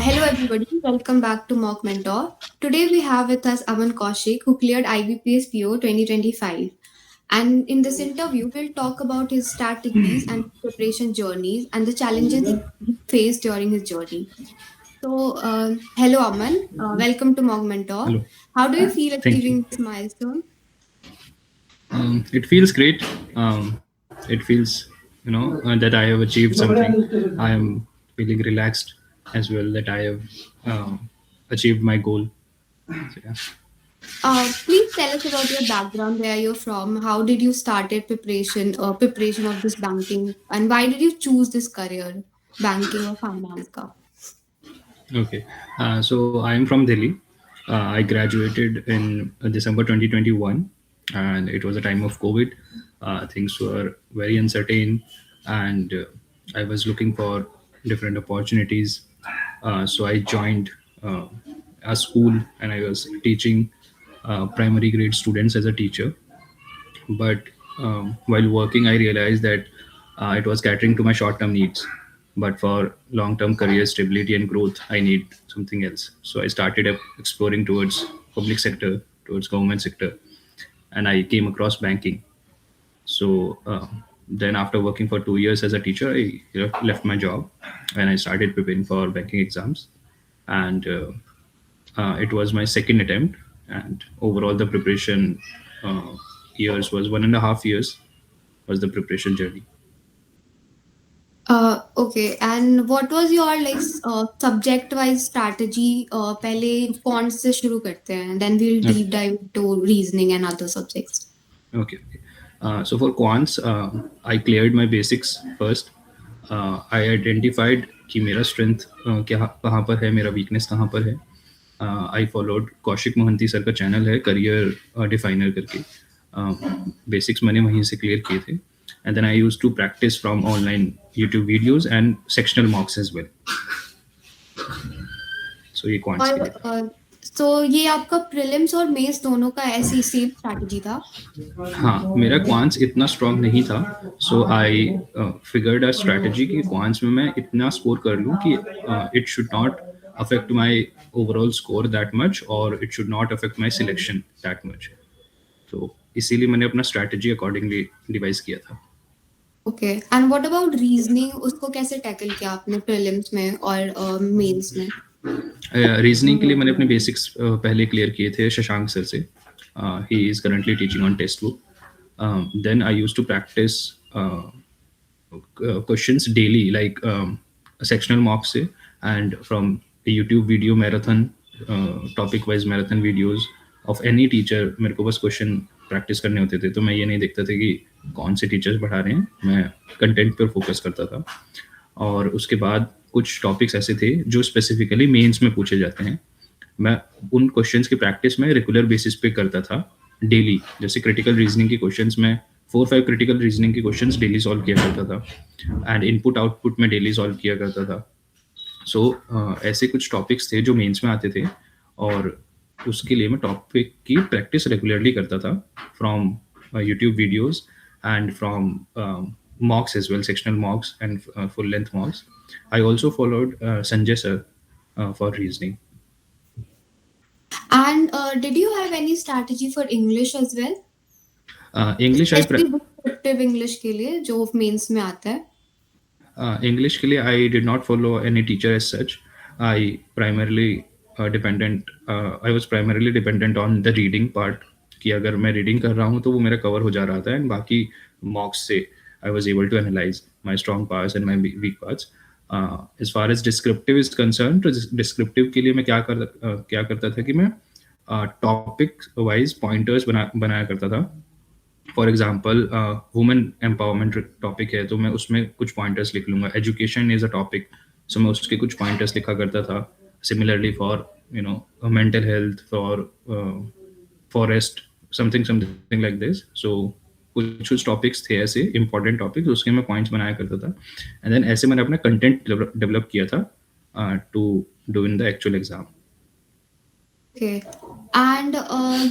Hello, everybody. Welcome back to Mock Mentor. Today we have with us Aman Kaushik, who cleared IBPS PO 2025. And in this interview, we'll talk about his strategies and preparation journeys and the challenges he faced during his journey. Hello, Aman. Welcome to Mock Mentor. Hello. How do you feel Thank you. achieving this milestone? It feels great. It feels, that I have achieved something. I am feeling relaxed as well that I have achieved my goal. So, yeah. Please tell us about your background, where you're from, how did you started preparation of this banking, and why did you choose this career, banking or finance ka? Okay. So I am from Delhi. I graduated in December 2021, and it was a time of COVID. Things were very uncertain, and I was looking for different opportunities. So I joined a school, and I was teaching primary grade students as a teacher. But while working, I realized that it was catering to my short term needs. But for long term career stability and growth, I need something else. So I started exploring towards public sector, towards government sector, and I came across banking. So then, after working for 2 years as a teacher, I left my job and I started preparing for banking exams. And it was my second attempt, and overall, the preparation uh, years was 1.5 years was the preparation journey. Okay, and what was your subject wise strategy? पहले quants से शुरू करते हैं, then we'll Okay. deep dive to reasoning and other subjects. Okay. So for quants, I cleared my basics first. I identified कि मेरा strength क्या कहाँ पर है, मेरा weakness कहाँ पर है. I followed Kaushik Mohanty sir का चैनल है करियर डिफाइनर करके. बेसिक्स मैंने वहीं से क्लियर किए थे. And then I used to practice from online YouTube videos and sectional mocks as well. So ये quants के लिए था. और तो ये आपका प्रीलिम्स और मेंस दोनों का ऐसी सेम स्ट्रैटेजी था? हाँ, मेरा क्वांट्स इतना स्ट्रांग नहीं था. So I figured a strategy कि क्वांट्स में मैं इतना स्कोर कर लूँ कि it should not affect my overall score that much, और it should not affect my selection that much. तो इसीलिए मैंने अपना स्ट्रैटेजी अकॉर्डिंगली डिवाइस किया था. Okay, and what about reasoning, उसको कैसे टैकल किया आपने प्रीलिम्स में और मेंस में? रीजनिंग के लिए मैंने अपने बेसिक्स पहले क्लियर किए थे शशांक सर से. He is currently teaching on text book. Then I use to practice questions daily, like sectional mocks से, and from a YouTube video marathon, topic wise marathon videos of any teacher. मेरे को बस question practice करने होते थे, तो मैं ये नहीं देखता था कि कौन से टीचर्स पढ़ा रहे हैं. मैं कंटेंट पर फोकस करता था. और उसके बाद कुछ टॉपिक्स ऐसे थे जो स्पेसिफिकली मेंस में पूछे जाते हैं. मैं उन क्वेश्चंस की प्रैक्टिस में रेगुलर बेसिस पे करता था डेली. जैसे क्रिटिकल रीजनिंग के क्वेश्चंस में 4-5 क्रिटिकल रीजनिंग के क्वेश्चंस डेली सॉल्व किया करता था, एंड इनपुट आउटपुट में डेली सॉल्व किया करता था. सो ऐसे कुछ टॉपिक्स थे जो मेंस में आते थे, और उसके लिए मैं टॉपिक की प्रैक्टिस रेगुलरली करता था from YouTube videos and from mocks as well, sectional mocks and full length mocks. I also followed Sanjay sir for reasoning. And did you have any strategy for English as well? English I Especially descriptive English के लिए जो mains में आता है. English के लिए I did not follow any teacher as such. I primarily I was primarily dependent on the reading part. कि अगर मैं रीडिंग कर रहा हूँ तो वो मेरा कवर हो जा रहा था, एंड बाकी मॉक्स से I was able to analyze my strong parts and my weak parts. As far as descriptive is concerned, तो descriptive के लिए मैं क्या करता था कि मैं टॉपिक वाइज पॉइंटर्स बनाया करता था. For example, women empowerment topic है तो मैं उसमें कुछ पॉइंटर्स लिख लूँगा. Education is a topic, so मैं उसके कुछ पॉइंटर्स लिखा करता था. Similarly for mental health, for forest, something like this. So कुछ टॉपिक्स थे ऐसे इंपॉर्टेंट टॉपिक्स, उसके मैं पॉइंट्स बनाया करता था. एंड देन ऐसे मैंने अपना कंटेंट डेवलप किया था to do in the actual exam. Okay. And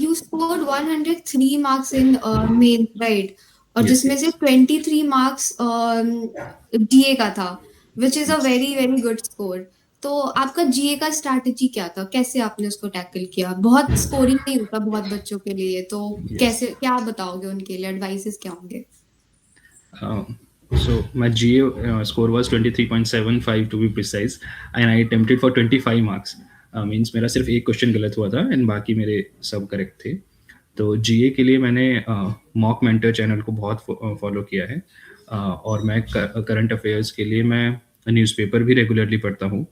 you scored 103 marks in main, right? और Yes, जिसमें yes. से 23 marks GA का था, which is a very very good score. तो आपका जीए का स्ट्रैटेजी क्या था? कैसे आपने उसको टैकल किया? बहुत स्कोरिंग नहीं होता बहुत बच्चों के लिए, तो Yes. कैसे, क्या बताओगे उनके लिए, एडवाइसेस क्या होंगे? So my GA score was 23.75 to be precise, and I attempted for 25 marks. Means मेरा सिर्फ एक क्वेश्चन गलत हुआ था एंड बाकी मेरे सब करेक्ट थे. तो जीए के लिए मैंने मॉक मेंटर चैनल को बहुत फॉलो किया है. और मैं करंट अफेयर्स के लिए मैं न्यूज़पेपर भी रेगुलरली पढ़ता हूँ.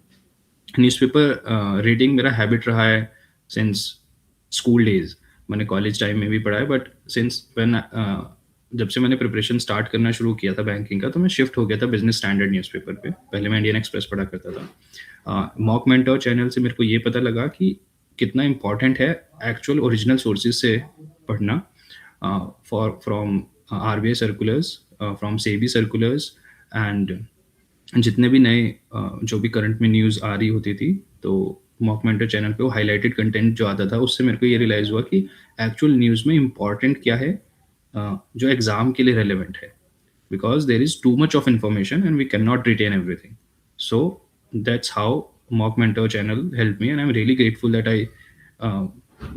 न्यूज़पेपर रीडिंग मेरा हैबिट रहा है सिंस स्कूल डेज. मैंने कॉलेज टाइम में भी पढ़ा है, बट सिंस व्हेन जब से मैंने प्रिपरेशन स्टार्ट करना शुरू किया था बैंकिंग का, तो मैं शिफ्ट हो गया था बिजनेस स्टैंडर्ड न्यूज़पेपर पे. पहले मैं इंडियन एक्सप्रेस पढ़ा करता था. मॉक मेंटर चैनल से मेरे को ये पता लगा कि कितना इम्पॉर्टेंट है एक्चुअल ओरिजिनल सोर्सेज से पढ़ना. For from RBI circulars, from SEBI circulars, and जितने भी नए जो भी करंट में न्यूज़ आ रही होती थी, तो मॉक मेंटर चैनल पे वो हाईलाइटेड कंटेंट जो आता था, उससे मेरे को ये रियलाइज़ हुआ कि एक्चुअल न्यूज़ में इम्पॉर्टेंट क्या है, जो एग्ज़ाम के लिए रेलेवेंट है. Because there is too much of information and we cannot retain everything. So that's how Mock Mentor channel helped me, and I'm really grateful uh,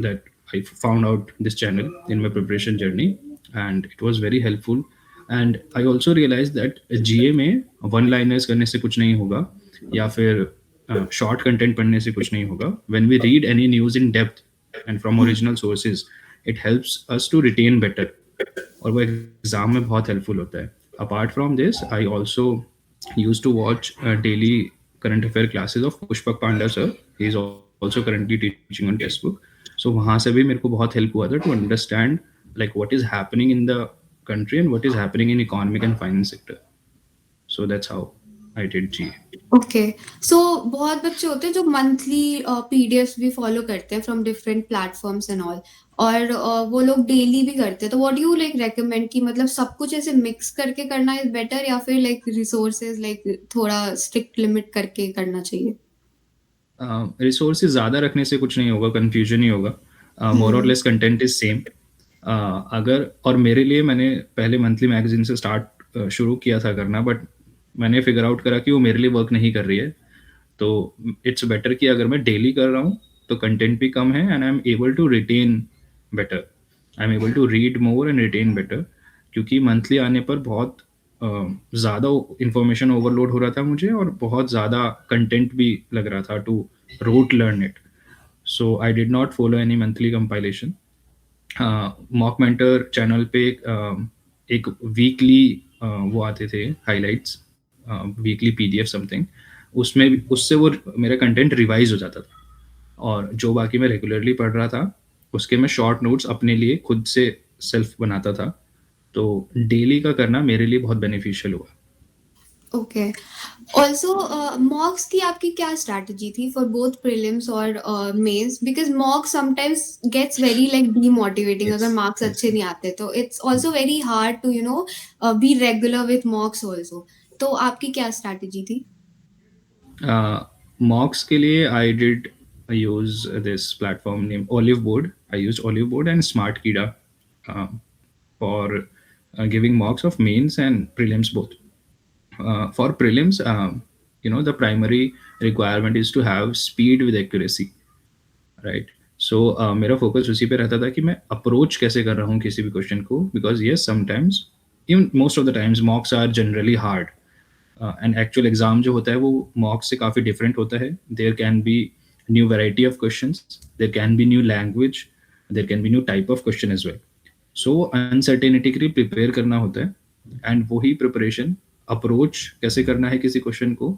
that I found out this channel in my preparation journey, and it was very helpful. And I also realized that GA में one liners करने से कुछ नहीं होगा, या फिर short content पढ़ने से कुछ नहीं होगा. When we read any news in depth and from original sources, it helps us to retain better, और वो एग्ज़ाम में बहुत हेल्पफुल होता है. Apart from this, I also use to watch daily current affair classes of Pushpak Panda sir. He is also currently teaching on text book. So वहाँ से भी मेरे को बहुत हेल्प हुआ था to understand like what is happening in the country and what is happening in economic and finance sector. So that's how I did ji. Okay, so बहुत बच्चे होते हैं जो मंथली पीडीएफ्स भी फॉलो करते हैं from different platforms and all, और वो लोग डेली भी करते हैं. तो what do you like recommend कि मतलब सब कुछ ऐसे मिक्स करके करना इज बेटर, या फिर लाइक रिसोर्सेज लाइक थोड़ा स्ट्रिक्ट लिमिट करके करना चाहिए? रिसोर्सेज ज़्यादा रखने से कुछ नहीं होगा, कन्फ्यूजन ही होगा. मोर और लेस कंटेंट इज सेम. अगर, और मेरे लिए मैंने पहले मंथली मैगजीन से स्टार्ट शुरू किया था करना, बट मैंने फिगर आउट करा कि वो मेरे लिए वर्क नहीं कर रही है. तो इट्स बेटर कि अगर मैं डेली कर रहा हूँ तो कंटेंट भी कम है and I am able to retain better. I am able to read more and retain better. क्योंकि मंथली आने पर बहुत ज़्यादा इंफॉर्मेशन ओवरलोड हो रहा था मुझे, और बहुत ज़्यादा कंटेंट भी लग रहा था to rote learn it. So I did not follow any monthly compilation. Mock mentor channel पे एक वीकली वो आते थे हाइलाइट्स, वीकली पीडीएफ समथिंग. उसमें उससे वो मेरा कंटेंट रिवाइज हो जाता था, और जो बाकी मैं रेगुलरली पढ़ रहा था उसके मैं शॉर्ट नोट्स अपने लिए खुद से सेल्फ बनाता था. तो डेली का करना मेरे लिए बहुत बेनिफिशियल हुआ. ओके, ऑल्सो मॉक्स की आपकी क्या स्ट्रैटेजी थी फॉर बोथ प्रीलिम्स और mains? Because mock sometimes gets very like demotivating अगर Yes, मार्क्स yes. अच्छे नहीं आते, तो it's also very hard to be regular with mocks also. तो आपकी क्या स्ट्रैटेजी थी? मॉक्स के लिए I did use this platform named Olive Board. I used Olive Board and Smart Kida for giving mocks of mains and prelims both. For prelims, the primary requirement is to have speed with accuracy, right? So मेरा focus उसी पे रहता था कि मैं approach कैसे कर रहा हूँ किसी भी क्वेश्चन को, because yes, sometimes, even most of the times, mocks are generally hard. And actual exam जो होता है वो मॉक से काफ़ी डिफरेंट होता है. There can be new variety of questions, there can be new language, there can be new type of question as well. So uncertainty के लिए प्रिपेयर करना होता है, एंड वही प्रिपरेशन, अप्रोच कैसे करना है किसी क्वेश्चन को,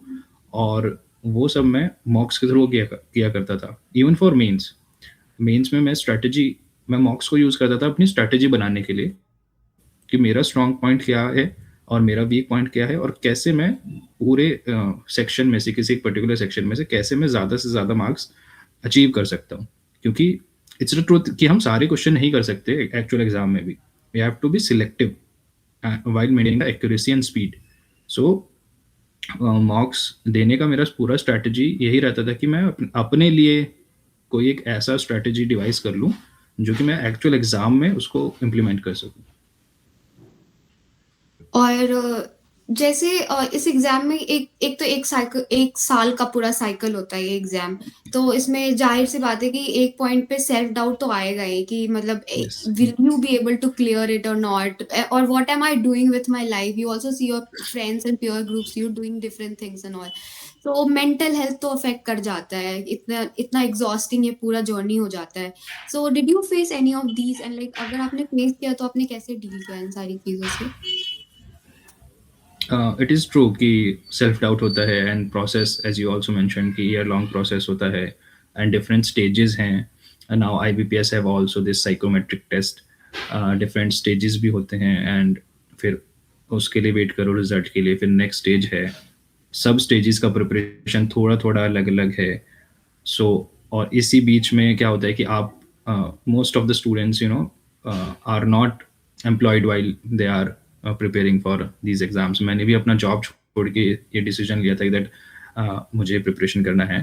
और वो सब मैं मॉक्स के थ्रू किया करता था. इवन फॉर मेंस में मैं मॉक्स को यूज़ करता था अपनी स्ट्रैटेजी बनाने के लिए, कि मेरा स्ट्रॉन्ग पॉइंट क्या है और मेरा वीक पॉइंट क्या है, और कैसे मैं पूरे सेक्शन में से, किसी एक पर्टिकुलर सेक्शन में से कैसे मैं ज़्यादा से ज़्यादा मार्क्स अचीव कर सकता हूँ. क्योंकि इट्स द ट्रूथ कि हम सारे क्वेश्चन नहीं कर सकते एक्चुअल एग्जाम में भी. We have to be selective while maintaining the accuracy and speed. So marks देने का मेरा पूरा स्ट्रैटेजी यही रहता था कि मैं अपने लिए कोई एक ऐसा स्ट्रैटेजी डिवाइस कर लूँ जो कि मैं एक्चुअल एग्जाम में उसको इम्प्लीमेंट कर सकूँ. और जैसे इस एग्जाम में एक एक तो एक साइकिल, एक साल का पूरा साइकिल होता है ये एग्जाम। तो इसमें जाहिर सी बात है कि एक पॉइंट पे सेल्फ डाउट तो आएगा ही कि मतलब yes. Will you be able to clear it और नॉट, और what am I doing with my life. You also see your friends and peer groups, you doing different things and all. तो mental health तो affect कर जाता है, इतना इतना exhausting ये पूरा जर्नी हो जाता है। So did you face any of these, and like अगर आपने फेस किया तो आपने कैसे डील किया इन सारी चीजों से? इट इज़ ट्रू कि सेल्फ डाउट होता है, and process as you also mention कि ईयर लॉन्ग प्रोसेस होता है, एंड डिफरेंट स्टेजेस हैं। Now I B P S have also this psychometric test, different stages भी होते हैं, एंड फिर उसके लिए वेट करो रिजल्ट के लिए, फिर नेक्स्ट स्टेज है। सब स्टेजेस का प्रिपरेशन थोड़ा थोड़ा अलग अलग है। सो और इसी बीच में क्या होता है कि आप most of the students are not employed while they are preparing for these exams. मैंने भी अपना जॉब छोड़ के ये डिसीजन लिया था दैट मुझे प्रिपरेशन करना है,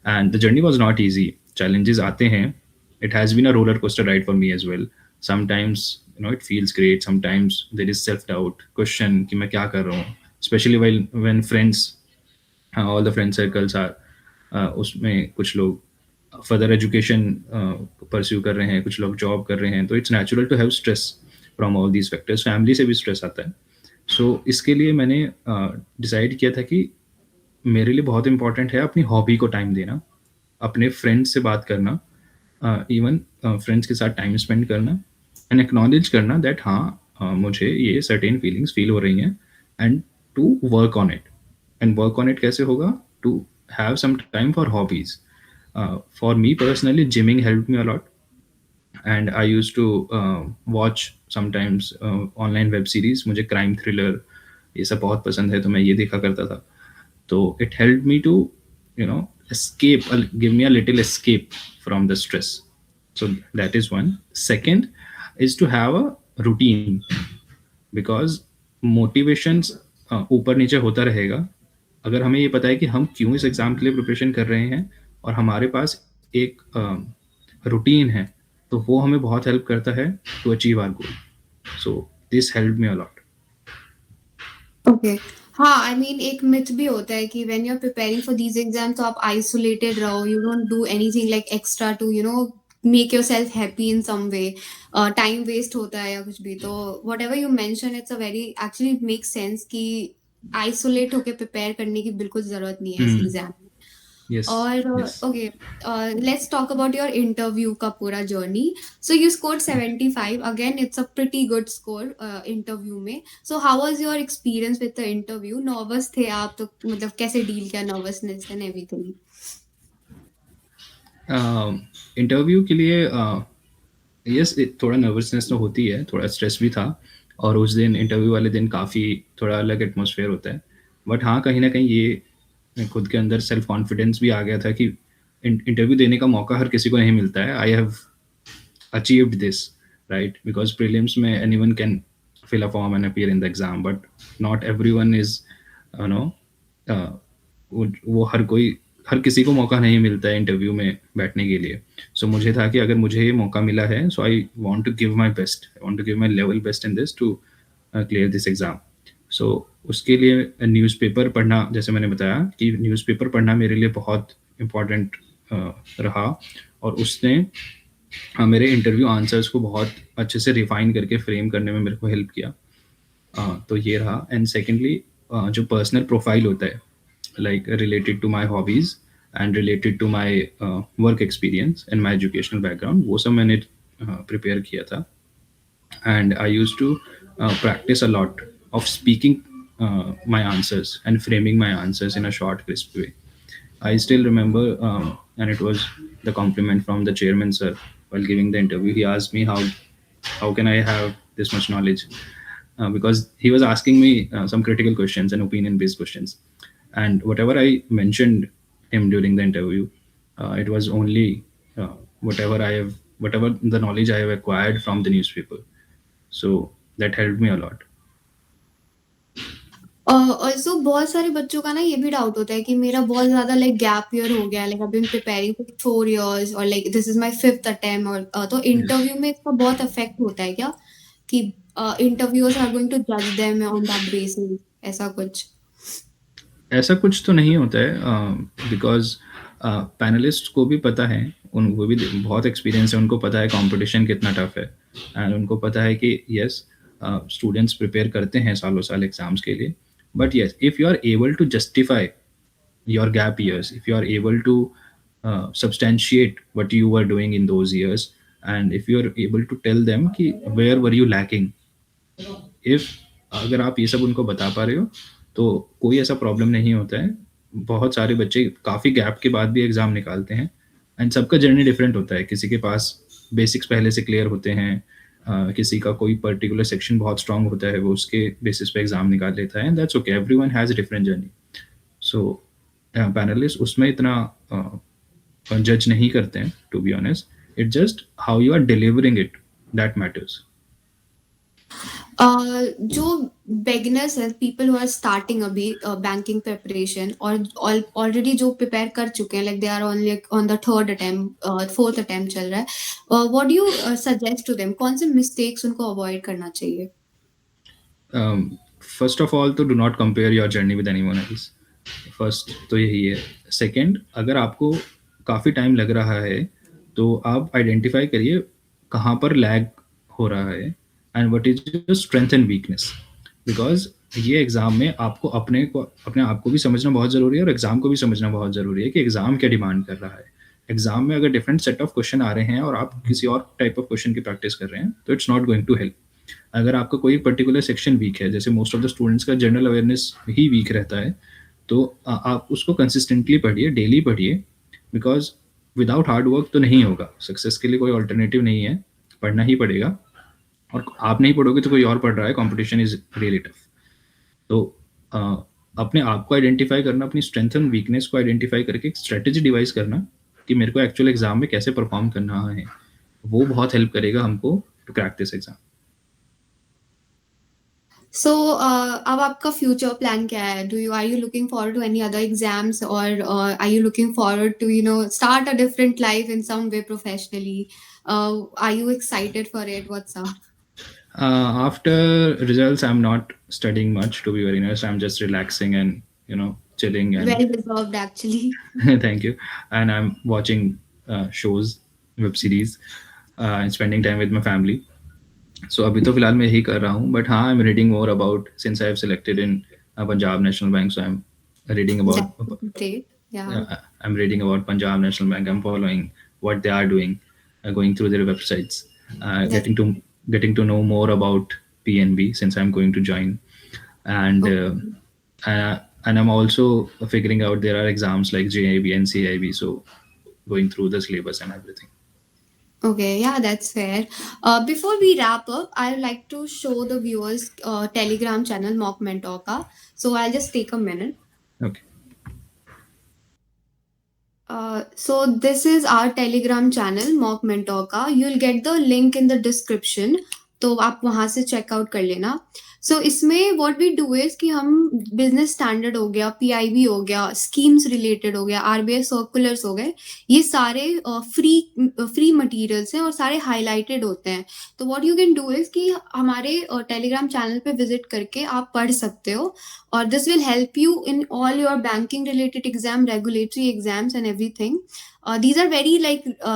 and the journey was not easy. Challenges आते हैं, it has been a roller coaster ride for me as well. Sometimes it feels great, sometimes there is self doubt, question कि मैं क्या कर रहा हूँ, especially while when friends, all the friend circles are उसमें कुछ लोग फर्दर एजुकेशन परस्यू कर रहे हैं, कुछ लोग जॉब कर रहे हैं, तो it's natural to have stress from all these factors. Family से भी स्ट्रेस आता है। सो इसके लिए मैंने डिसाइड किया था कि मेरे लिए बहुत इंपॉर्टेंट है अपनी हॉबी को टाइम देना, अपने फ्रेंड्स से बात करना, इवन फ्रेंड्स के साथ टाइम स्पेंड करना, एंड एक्नॉलेज करना दैट हाँ मुझे ये सर्टेन फीलिंग्स फील हो रही हैं, and to work on it. And work on it कैसे होगा? To have some time for hobbies. For me personally gymming help me a lot, and I use to watch sometimes online web series. मुझे crime thriller ये सब बहुत पसंद है, तो मैं ये देखा करता था। तो it helped me to escape, give me a little escape from the stress. So that is one. Second is to have a routine, because motivations ऊपर नीचे होता रहेगा। अगर हमें ये पता है कि हम क्यों इस एग्जाम के लिए प्रिपरेशन कर रहे हैं, और हमारे पास एक रूटीन है, तो वो हमें बहुत हेल्प करता है to achieve our goal. So this help me a lot. Okay. हाँ, आई मीन एक मिथ भी होता है कि when you are preparing for these exam तो आप आइसोलेटेड रहो, you don't do anything like extra to make yourself happy in some way. Time waste होता है या कुछ भी। तो whatever you mention it's a very actually make sense कि आइसोलेट होके प्रिपेयर करने की बिल्कुल जरूरत नहीं है इस एग्जाम। यस। और yes. Okay, let's talk about your interview का पूरा journey. So you scored 75, again it's a pretty good score interview में। So how was your experience with the interview? Nervous थे आप तो मतलब कैसे डील किया नर्वसनेस एंड एवरीथिंग? इंटरव्यू के लिए यस थोड़ा नर्वसनेस तो होती है, थोड़ा स्ट्रेस भी था, और उस दिन इंटरव्यू वाले दिन काफ़ी थोड़ा अलग एटमॉस्फेयर होता है। बट हाँ, कहीं ना कहीं ये खुद के अंदर सेल्फ कॉन्फिडेंस भी आ गया था कि इंटरव्यू देने का मौका हर किसी को नहीं मिलता है। I have achieved this, right? Because prelims mein anyone can fill a form and appear in the exam, but not everyone is you know uh, वो हर किसी को मौका नहीं मिलता है इंटरव्यू में बैठने के लिए। सो मुझे था कि अगर मुझे ये मौका मिला है, so I want to give my best, I want to give my level best in this to clear this exam. So उसके लिए न्यूज़पेपर पढ़ना, जैसे मैंने बताया कि न्यूज़पेपर पढ़ना मेरे लिए बहुत इम्पोर्टेंट रहा, और उसने मेरे इंटरव्यू आंसर्स को बहुत अच्छे से रिफाइन करके फ्रेम करने में मेरे को हेल्प किया। तो ये रहा। एंड सेकेंडली जो पर्सनल प्रोफाइल होता है, like related to my hobbies and related to my work experience and my educational background, वो सब मैंने प्रिपेयर किया था। And I used to practice a lot of speaking my answers and framing my answers in a short, crisp way. I still remember, and it was the compliment from the chairman sir while giving the interview. He asked me how can I have this much knowledge, because he was asking me some critical questions and opinion based questions, and whatever I mentioned him during the interview, it was only uh, whatever the knowledge I have acquired from the newspaper. So that helped me a lot. Also बहुत सारे बच्चों का ना ये भी doubt होता है कि मेरा बहुत ज्यादा लाइक गैप ईयर हो गया, like I been preparing for 4 years और like this is my fifth attempt. और तो इंटरव्यू में इसका बहुत इफेक्ट होता है क्या कि इंटरव्यूअर्स आर गोइंग टू जज देम ऑन दैट बेसिस ऐसा कुछ? ऐसा कुछ तो नहीं होता है, बिकॉज पैनलिस्ट को भी पता है, उन वो भी बहुत एक्सपीरियंस है, उनको पता है कंपटीशन कितना टफ है, एंड उनको पता है कि यस, स्टूडेंट्स प्रिपेयर करते हैं सालों साल एग्जाम्स के लिए, but yes, if you are able to justify your gap years, if you are able to substantiate what you were doing in those years, and if you are able to tell them कि where were you lacking, if अगर आप ये सब उनको बता पा रहे हो तो कोई ऐसा प्रॉब्लम नहीं होता है। बहुत सारे बच्चे काफ़ी गैप के बाद भी एग्ज़ाम निकालते हैं, एंड सबका जर्नी डिफरेंट होता है। किसी के पास बेसिक्स पहले से क्लियर होते हैं, किसी का कोई पर्टिकुलर सेक्शन बहुत स्ट्रांग होता है, वो उसके बेसिस पे एग्ज़ाम निकाल लेता है, and that's okay, everyone has a different journey. So panelist उसमें इतना जज नहीं करते हैं, to be honest. It just how you are delivering it that matters. जो बिगिनर्स है, पीपल हु आर स्टार्टिंग अभी बैंकिंग प्रिपरेशन, और ऑलरेडी जो प्रिपेयर कर चुके हैं, like they are only on the third attempt, fourth attempt चल रहा है, what do you suggest to them? कौन से मिस्टेक्स उनको अवॉइड करना चाहिए? फर्स्ट ऑफ ऑल तो do not compare your journey with anyone else. First तो यही है। सेकंड, अगर आपको काफ़ी टाइम लग रहा है तो आप आइडेंटिफाई करिए कहाँ पर लैग हो रहा है, and what is your strength and weakness. Because ये एग्ज़ाम में आपको अपने आप को भी समझना बहुत ज़रूरी है, और एग्ज़ाम को भी समझना बहुत ज़रूरी है कि एग्ज़ाम क्या डिमांड कर रहा है। एग्ज़ाम में अगर डिफरेंट सेट ऑफ क्वेश्चन आ रहे हैं और आप किसी और टाइप ऑफ क्वेश्चन की प्रैक्टिस कर रहे हैं, तो it's not going to help. अगर आपका कोई पर्टिकुलर सेक्शन वीक है, जैसे मोस्ट ऑफ द स्टूडेंट्स का जनरल अवेयरनेस ही वीक रहता है, तो आप उसको कंसिस्टेंटली पढ़िए, डेली पढ़िए, बिकॉज विदाउट हार्ड वर्क तो नहीं होगा। सक्सेस के लिए कोई ऑल्टरनेटिव नहीं है, पढ़ना ही पड़ेगा। और आप नहीं पढ़ोगे तो कोई और पढ़ रहा है, कॉम्पिटिशन इज रियली टफ। तो अपने आप को आइडेंटिफाई करना, अपनी स्ट्रेंथ एंड वीकनेस को आइडेंटिफाई करके एक स्ट्रेटेजी डिवाइस करना कि मेरे को एक्चुअल एग्जाम में कैसे परफॉर्म करना है, वो बहुत हेल्प करेगा हमको to crack this exam. So अब आपका फ्यूचर प्लान क्या है? Are you looking forward to any other exams, और are you looking forward to start a different life in some way professionally? Are you excited for it? What's up? After results, I'm not studying much, to be very honest. I'm just relaxing and chilling and Well deserved, actually. thank you. And I'm watching shows, web series, and spending time with my family. So अभी तो फिलहाल मैं यही कर रहा हूँ, but हाँ, I'm reading more about, since I have selected in Punjab National Bank, so I'm reading about That's great. Yeah. I'm reading about Punjab National Bank. I'm following what they are doing, going through their websites, That's getting to know more about PNB since I'm going to join, and and I'm also figuring out there are exams like JIB and CIB, so going through the syllabus and everything. okay. Yeah, that's fair. Before we wrap up, I'd like to show the viewers Telegram channel Mock Mentor ka. So I'll just take a minute. Okay. So this is our Telegram channel Mock Mentor का. You'll get the link in the description, तो आप वहाँ से checkout कर लेना। सो इसमें what we do is कि हम बिजनेस स्टैंडर्ड हो गया, PIB हो गया, स्कीम्स रिलेटेड हो गया, RBI सर्कुलर्स हो गए, ये सारे फ्री मटेरियल्स हैं और सारे हाईलाइटेड होते हैं। तो what you can do is कि हमारे टेलीग्राम चैनल पे विजिट करके आप पढ़ सकते हो, और this will help you in all your banking related exam, regulatory exams and everything. These are very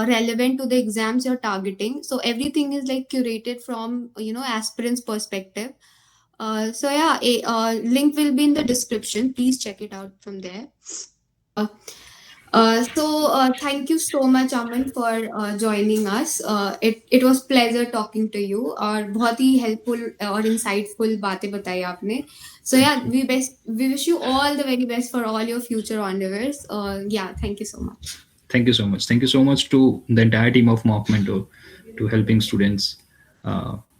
relevant to the exams you're targeting. So everything is curated from aspirants perspective. So yeah, link will be in the description. Please check it out from there. So thank you so much, Aman, for joining us. It was pleasure talking to you, और बहुत ही helpful और insightful बातें बताई आपने. So yeah, we wish you all the very best for all your future endeavors. Yeah, thank you so much. Thank you so much. Thank you so much to the entire team of Mock Mentor to helping students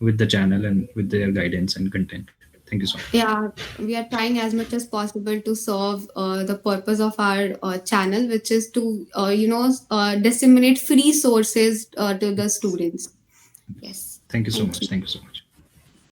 with the channel and with their guidance and content. Thank you so much. Yeah, we are trying as much as possible to serve the purpose of our channel, which is to disseminate free sources to the students. Yes. Thank you so much. Thank you so much.